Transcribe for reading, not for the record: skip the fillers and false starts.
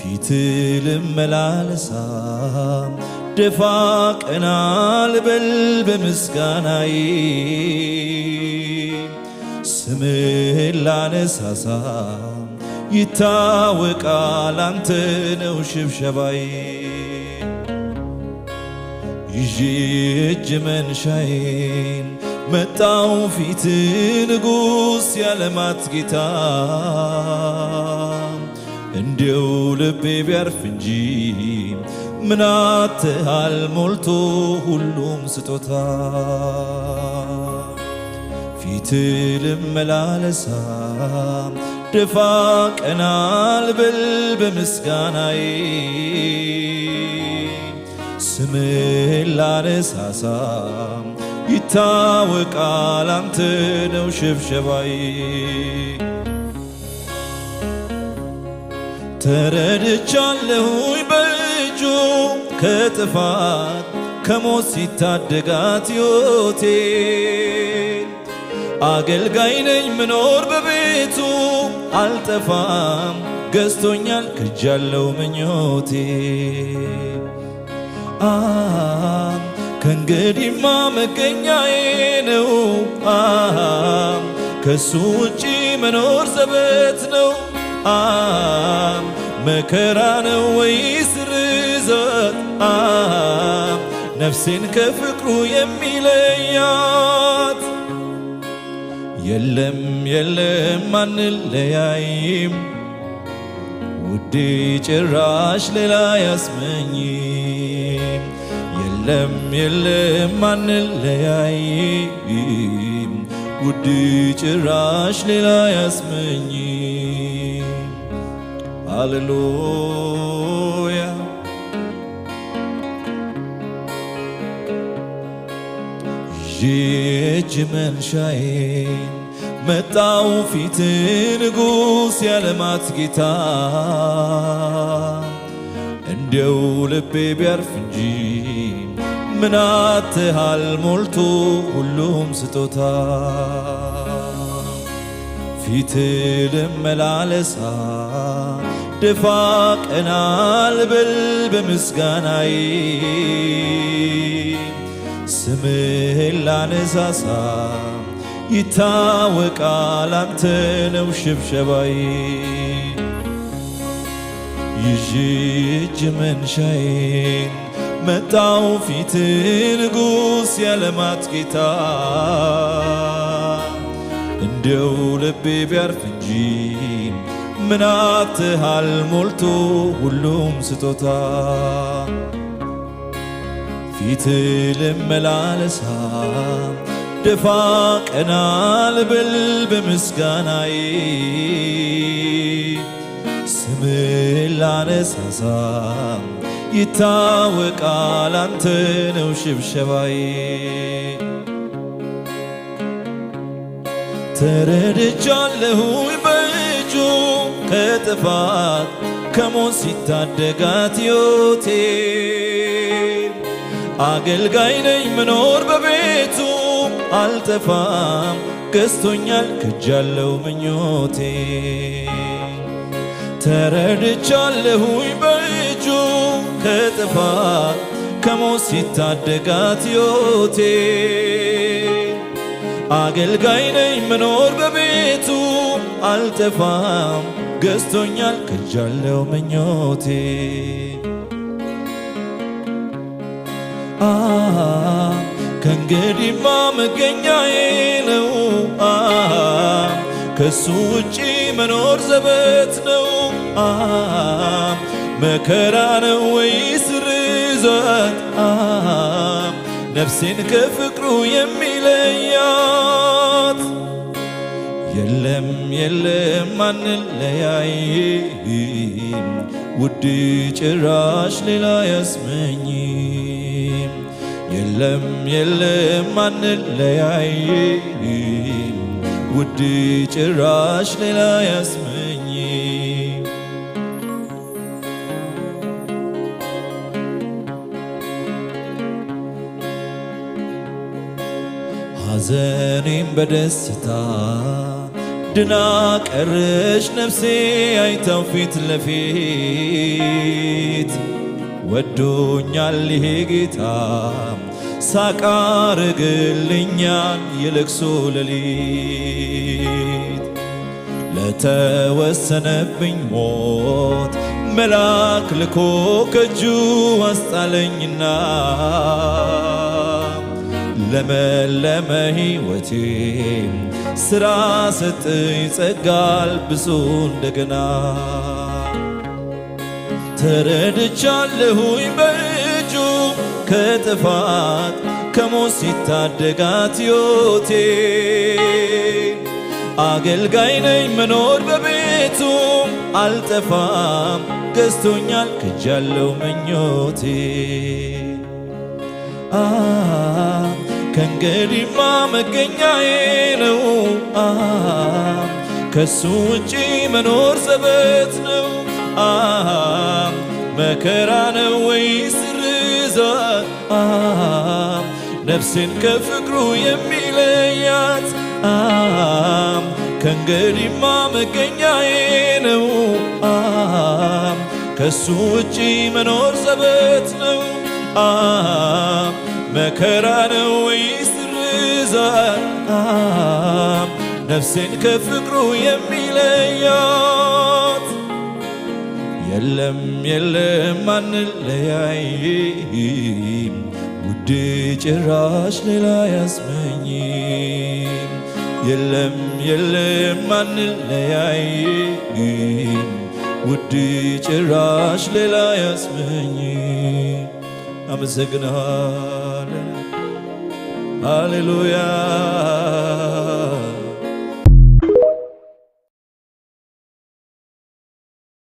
ፊት ልመላለሳ ደፋ ቀና ልበል በምስጋናዬ ስምህን ላነሳሳ ይታወቃል አንተ ነው ሽብሸባዬ ይዤ እጅ መንሻዬን መጣው ፊት ንጉሥ ያለማት ጌታ እንዲው ልቤ ቢያርፍ እንጂ ምን አጥተሃል ሞልቶ ሁሉም ስጦታ ፊት ልመላለሳ ደፋ ቀና ልበል በምስጋናዬ ስምህን ላነሳሳ ይታወቃል አንተ ነው ሽብሸባዬ ተረድቻለሁኝ በእጁ ከጥፋት ከሞት ሲታደጋት ሕይወቴ አገልጋይ ነኝ ምኖር በቤቱ አልጠፋም ገዝቶኛል ክጃለው ምኞቴ ከእንግዲህማ መገኛዬ ነው ከሱ ውጪ መኖር ዘበት ነው መከራ ነው ወይስ ርዘት ነፍሴን ከፍቅሩ የሚለያት የለም የለም አንለያይም ውዴ ጭራሽ ሌላ ያስመኝም የለም የለም አንለያይም ውዴ ጭራሽ ሌላ ያስመኝም ሃሌሉያ እጅ መንሻዬን መጣው ፊት ንጉሥ ያለማት ጌታ እንዲው ልቤ ቢያርፍ እንጂ ምን አጥተሃል ሞልቶ ሁሉም ስጦታ ፊት ልመላለሳ ደፋ ቀና ልበል በምስጋናዬ ስምህን ላነሳሳ ይታወቃል አንተ ነው ሽብሸባዬ ይዤ እጅ መንሻዬን መጣው ፊት ንጉሥ ያለማት ጌታ እንዲው ልቤ ቢያርፍ እንጂ ምን አጥተሃል ሞልቶ ሁሉም ስጦታ ፊት ልመላለሳ ደፋ ቀና ልበል በምስጋናዬ ስምህን ላነሳሳ ይታወቃል አንተ ነው ሽብሸባዬ ተረድቻለሁኝ በእጁ ከጥፋት ከሞት ሲታደጋት ሕይወቴ አገልጋይ ነኝ ምኖር በቤቱ አልጠፋም ገዝቶኛል ክጃለው ምኞቴ ተረድቻለሁኝ በእጁ ከጥፋት ከሞት ሲታደጋት ሕይወቴ አገልጋይ ነኝ ምኖር በቤቱ አልጠፋም ገዝቶኛል ክጃለው ምኞቴ ከእንግዲህማ መገኛዬ ነው ከሱ ውጪ መኖር ዘበት ነው መከራ ነው ወይስ ርዘት ነፍሴን ከፍቅሩ የሚለያት የለም የለም አንለያይም ውድ ጭራሽ ሌላ ያስመኝም የለም የለም አንለያይም ውድ ጭራሽ ሌላ ያስመኝም ሐዘኔም በደስታ ድና ቀረች ነፍሴ አይታው ፊት ለፊት ወዶኛል ይሄ ጌታ ሳቅ አረግልኛል የለቅሶ ሌሊት ለተወሰነብኝ ሞት መልአክ ልኮ ከእጁ አስጣለኝና ለመለመ ሕይወቴ ሥራ ሰጠኝ ጸጋል ብሶ እንደገና ተረድቻለሁኝ በእጁ ከጥፋት ከሞት ሲታደጋት ሕይወቴ አገልጋይ ነኝ መኖር በቤቱ አልጠፋም ገዝቶኛል ከጃለው ምኞቴ ከእንግዲህማ መገኛዬ ነው ከሱ ውጪ መኖር ዘበት ነው መከራ ነው ወይስ ርዛት ነፍሴን ከፍቅሩ የሚለያት ከእንግዲህማ መገኛዬ ነው ከሱ ውጪ መኖር ዘበት ነው መከራ ነው ወይስ ርዛት ነፍሴን ከፍቅሩ የሚለያት የለም የለም አንለያይም ውዴ ጭራሽ ሌላ ያስመኝም የለም የለም አንለያይም ውዴ ጭራሽ ሌላ ያስመኝም አመሰግናለሁ ሃሌሉያ